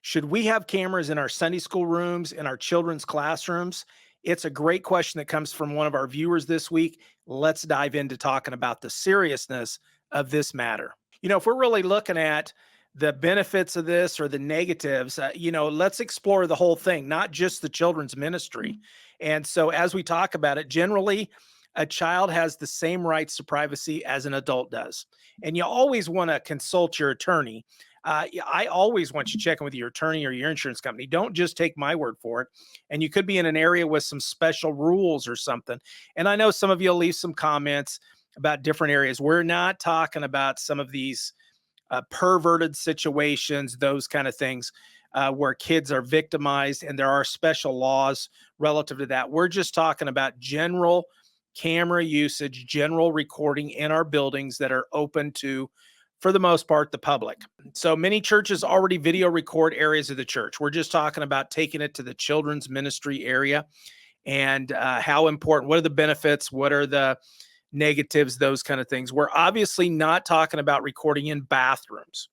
Should we have cameras in our Sunday school rooms, in our children's classrooms? It's a great question that comes from one of our viewers this week. Let's dive into talking about the seriousness of this matter. If we're really looking at the benefits of this or the negatives, let's explore the whole thing, not just the children's ministry. And so, as we talk about it, generally, a child has the same rights to privacy as an adult does. And you always want to consult your attorney. I always want you checking with your attorney or your insurance company. Don't just take my word for it. And you could be in an area with some special rules or something. And I know some of you will leave some comments about different areas. We're not talking about some of these perverted situations, those kind of things where kids are victimized, and there are special laws relative to that. We're just talking about general camera usage, general recording in our buildings that are open to, for the most part, the public. So many churches already video record areas of the church. We're just talking about taking it to the children's ministry area and how important, what are the benefits, what are the negatives, those kind of things. We're obviously not talking about recording in bathrooms.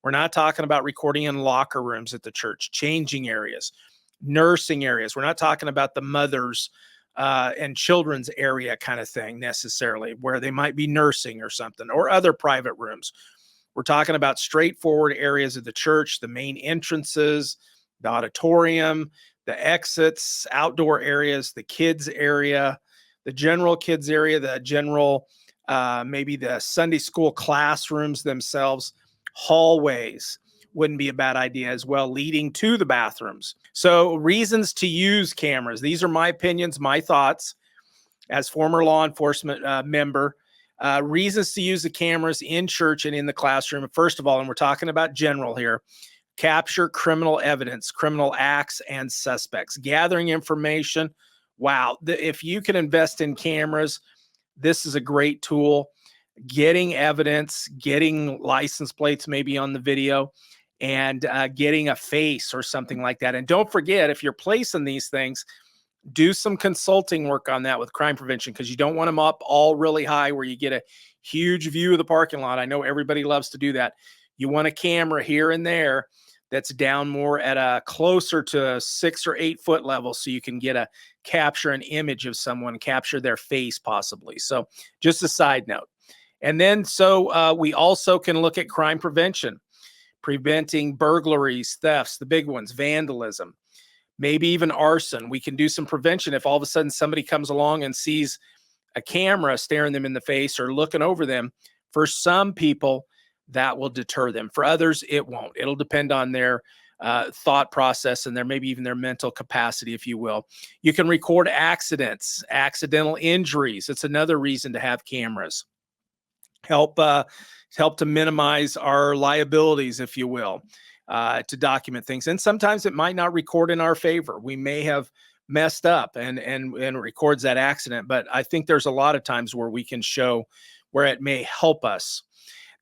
We're not talking about recording in locker rooms at the church, changing areas, nursing areas. We're not talking about the mothers and children's area kind of thing necessarily, where they might be nursing or something, or other private rooms. We're talking about straightforward areas of the church, the main entrances, the auditorium, the exits, outdoor areas, the kids area, the general kids area, the general, maybe the Sunday school classrooms themselves, hallways wouldn't be a bad idea as well, leading to the bathrooms. So reasons to use cameras. These are my opinions, my thoughts as former law enforcement member. Reasons to use the cameras in church and in the classroom. First of all, and we're talking about general here, capture criminal evidence, criminal acts and suspects, gathering information. Wow. If you can invest in cameras, this is a great tool. Getting evidence, getting license plates maybe on the video, and getting a face or something like that. And don't forget, if you're placing these things, do some consulting work on that with crime prevention, because you don't want them up all really high where you get a huge view of the parking lot. I know everybody loves to do that. You want a camera here and there that's down more at a closer to a 6 or 8 foot level, so you can capture an image of someone, capture their face possibly. So just a side note. And then we also can look at crime prevention, preventing burglaries, thefts, the big ones, vandalism, maybe even arson. We can do some prevention if all of a sudden somebody comes along and sees a camera staring them in the face or looking over them. For some people, that will deter them. For others, it won't. It'll depend on their thought process and maybe even their mental capacity, if you will. You can record accidents, accidental injuries. It's another reason to have cameras. Help to minimize our liabilities, if you will, to document things. And sometimes it might not record in our favor. We may have messed up and records that accident. But I think there's a lot of times where we can show where it may help us.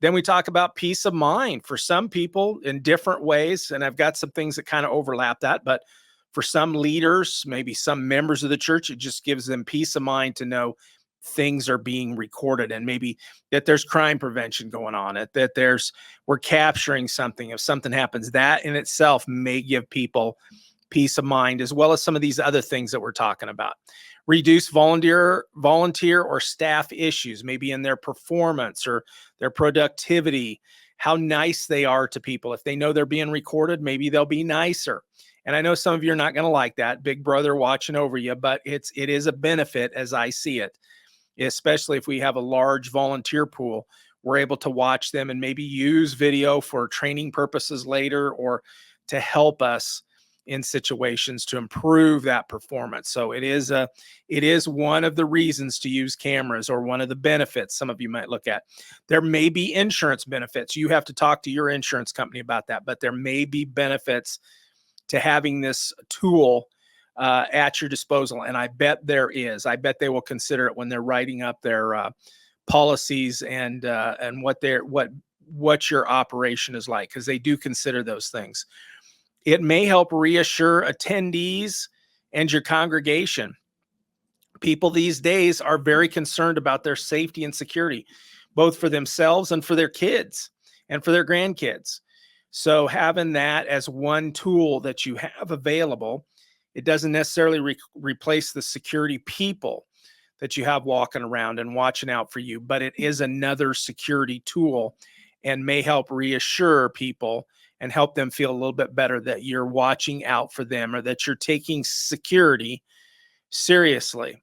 Then we talk about peace of mind for some people in different ways. And I've got some things that kind of overlap that. But for some leaders, maybe some members of the church, it just gives them peace of mind to know things are being recorded, and maybe that there's crime prevention going on, that we're capturing something. If something happens, that in itself may give people peace of mind, as well as some of these other things that we're talking about. Reduce volunteer or staff issues, maybe in their performance or their productivity, how nice they are to people. If they know they're being recorded, maybe they'll be nicer. And I know some of you are not going to like that, big brother watching over you, but it is a benefit as I see it. Especially if we have a large volunteer pool, we're able to watch them and maybe use video for training purposes later, or to help us in situations to improve that performance. So it is one of the reasons to use cameras, or one of the benefits some of you might look at. There may be insurance benefits. You have to talk to your insurance company about that, but there may be benefits to having this tool at your disposal. And I bet there is. I bet they will consider it when they're writing up their policies and what your operation is like, because they do consider those things. It may help reassure attendees and your congregation. People these days are very concerned about their safety and security, both for themselves and for their kids and for their grandkids. So having that as one tool that you have available, it doesn't necessarily replace the security people that you have walking around and watching out for you, but it is another security tool and may help reassure people and help them feel a little bit better that you're watching out for them or that you're taking security seriously.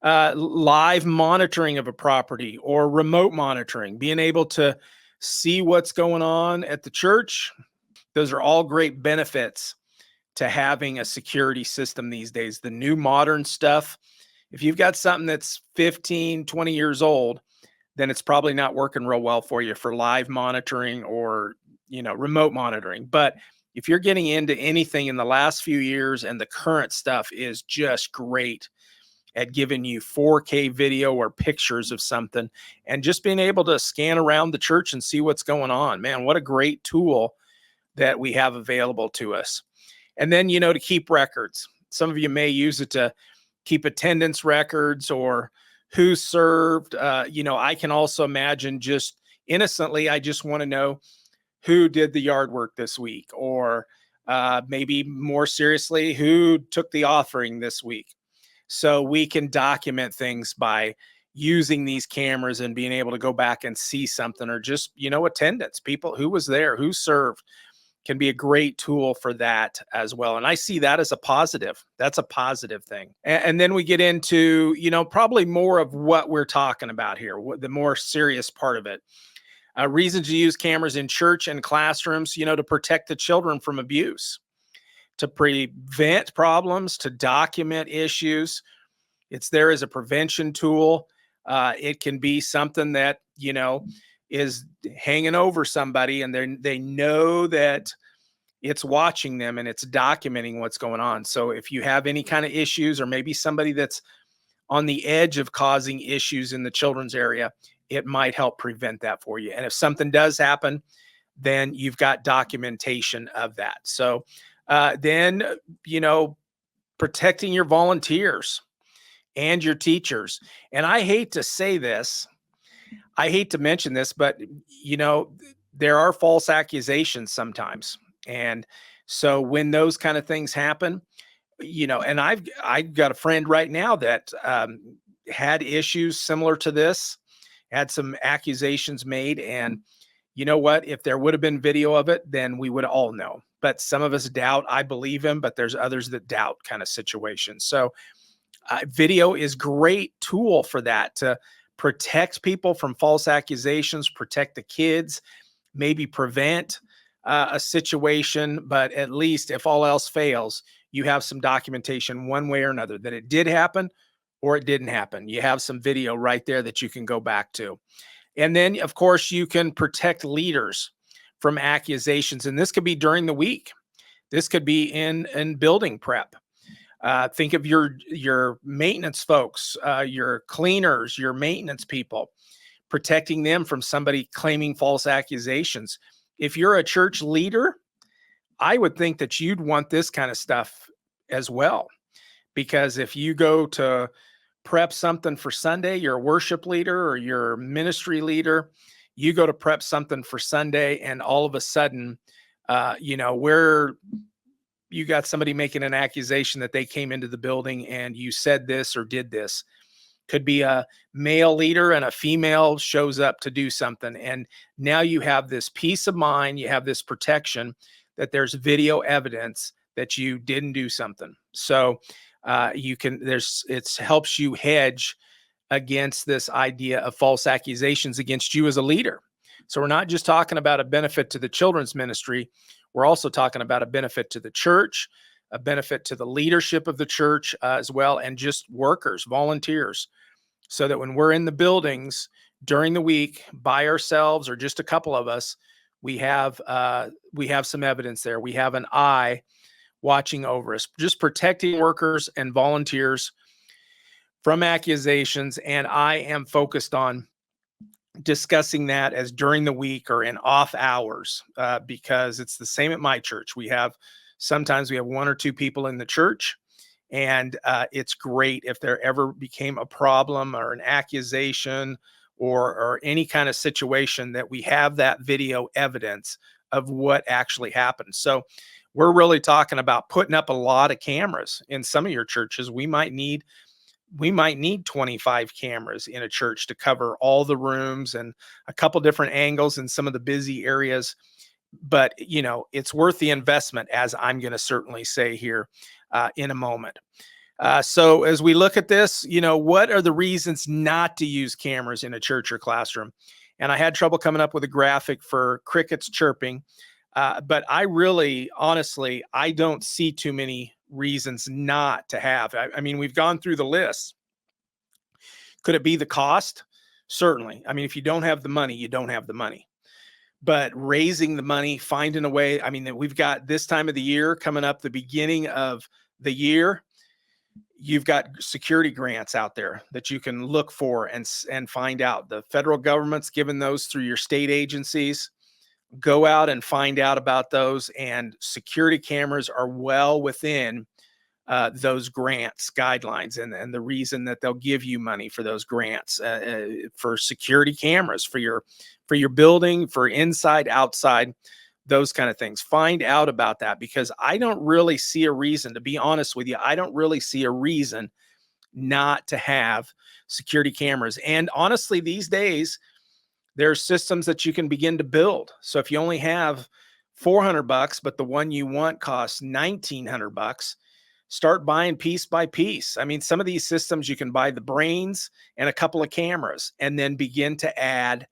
Live monitoring of a property or remote monitoring, being able to see what's going on at the church. Those are all great benefits to having a security system these days. The new modern stuff, if you've got something that's 15, 20 years old, then it's probably not working real well for you for live monitoring or, remote monitoring. But if you're getting into anything in the last few years and the current stuff is just great at giving you 4K video or pictures of something and just being able to scan around the church and see what's going on, man, what a great tool that we have available to us. And then, to keep records. Some of you may use it to keep attendance records or who served. I can also imagine just innocently, I just want to know who did the yard work this week, or maybe more seriously, who took the offering this week. So we can document things by using these cameras and being able to go back and see something, or just, attendance, people who was there, who served, can be a great tool for that as well. And I see that as a positive. That's a positive thing. And then we get into, probably more of what we're talking about here, the more serious part of it. Reasons to use cameras in church and classrooms, to protect the children from abuse, to prevent problems, to document issues. It's there as a prevention tool. It can be something that, is hanging over somebody and they know that it's watching them and it's documenting what's going on. So if you have any kind of issues, or maybe somebody that's on the edge of causing issues in the children's area, it might help prevent that for you. And if something does happen, then you've got documentation of that. So then, protecting your volunteers and your teachers. And I hate to say this, I hate to mention this, but there are false accusations sometimes. And so when those kind of things happen, and I've got a friend right now that had issues similar to this, had some accusations made. And you know what? If there would have been video of it, then we would all know. But some of us doubt. I believe him, but there's others that doubt kind of situations. So video is great tool for that, to protect people from false accusations, protect the kids, maybe prevent a situation. But at least if all else fails, you have some documentation one way or another that it did happen or it didn't happen. You have some video right there that you can go back to. And then, of course, you can protect leaders from accusations. And this could be during the week. This could be in building prep. Think of your maintenance folks, your cleaners, your maintenance people, protecting them from somebody claiming false accusations. If you're a church leader, I would think that you'd want this kind of stuff as well. Because if you go to prep something for Sunday, you're a worship leader or you're a ministry leader, you go to prep something for Sunday, and all of a sudden, where you got somebody making an accusation that they came into the building and you said this or did this. Could be a male leader and a female shows up to do something. And now you have this peace of mind, you have this protection that there's video evidence that you didn't do something. So it helps you hedge against this idea of false accusations against you as a leader. So we're not just talking about a benefit to the children's ministry. We're also talking about a benefit to the church, a benefit to the leadership of the church as well, and just workers, volunteers, so that when we're in the buildings during the week by ourselves or just a couple of us, we have some evidence there. We have an eye watching over us, just protecting workers and volunteers from accusations. And I am focused on discussing that as during the week or in off hours, because it's the same at my church. Sometimes we have one or two people in the church, and it's great if there ever became a problem or an accusation or any kind of situation that we have that video evidence of what actually happened. So we're really talking about putting up a lot of cameras in some of your churches. We might need 25 cameras in a church to cover all the rooms and a couple different angles in some of the busy areas. But it's worth the investment, as I'm going to certainly say here in a moment. So as we look at this, what are the reasons not to use cameras in a church or classroom? And I had trouble coming up with a graphic for crickets chirping. But I really, honestly, I don't see too many reasons not to have. I mean, we've gone through the list. Could it be the cost? Certainly. I mean, if you don't have the money, you don't have the money. But raising the money, finding a way. I mean, we've got this time of the year coming up, the beginning of the year. You've got security grants out there that you can look for and find out. The federal government's given those through your state agencies. Go out and find out about those. And security cameras are well within those grants guidelines, and the reason that they'll give you money for those grants for security cameras for your building, for inside, outside, those kind of things. Find out about that, because I don't really see a reason, to be honest with you, I don't really see a reason not to have security cameras. And honestly, these days, there are systems that you can begin to build. So if you only have $400, but the one you want costs $1,900, start buying piece by piece. I mean, some of these systems you can buy the brains and a couple of cameras, and then begin to add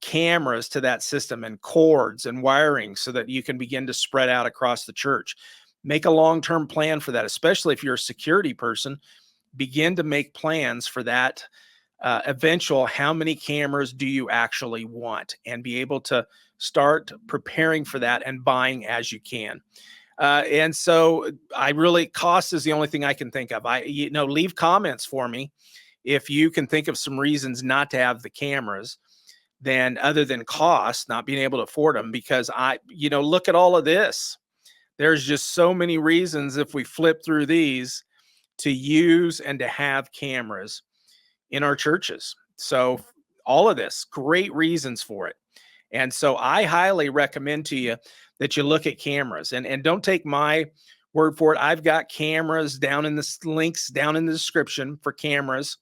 cameras to that system and cords and wiring, so that you can begin to spread out across the church. Make a long-term plan for that, especially if you're a security person. Begin to make plans for that eventual, how many cameras do you actually want, and be able to start preparing for that and buying as you can. And so cost is the only thing I can think of. Leave comments for me if you can think of some reasons not to have the cameras, then other than cost, not being able to afford them, because look at all of this. There's just so many reasons, if we flip through these, to use and to have cameras in our churches. So all of this, great reasons for it. And so I highly recommend to you that you look at cameras, and don't take my word for it. I've got cameras down in the links down in the description for cameras,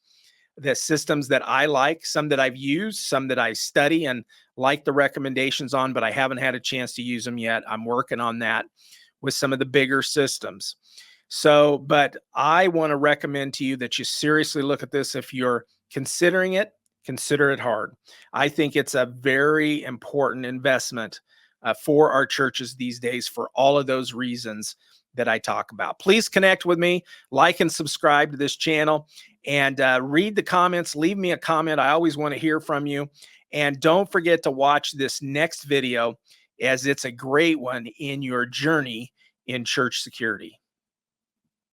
the systems that I like, some that I've used, some that I study and like the recommendations on, but I haven't had a chance to use them yet. I'm working on that with some of the bigger systems. So, but I want to recommend to you that you seriously look at this. If you're considering it, consider it hard. I think it's a very important investment for our churches these days, for all of those reasons that I talk about. Please connect with me, like and subscribe to this channel, and read the comments. Leave me a comment. I always want to hear from you. And don't forget to watch this next video, as it's a great one in your journey in church security.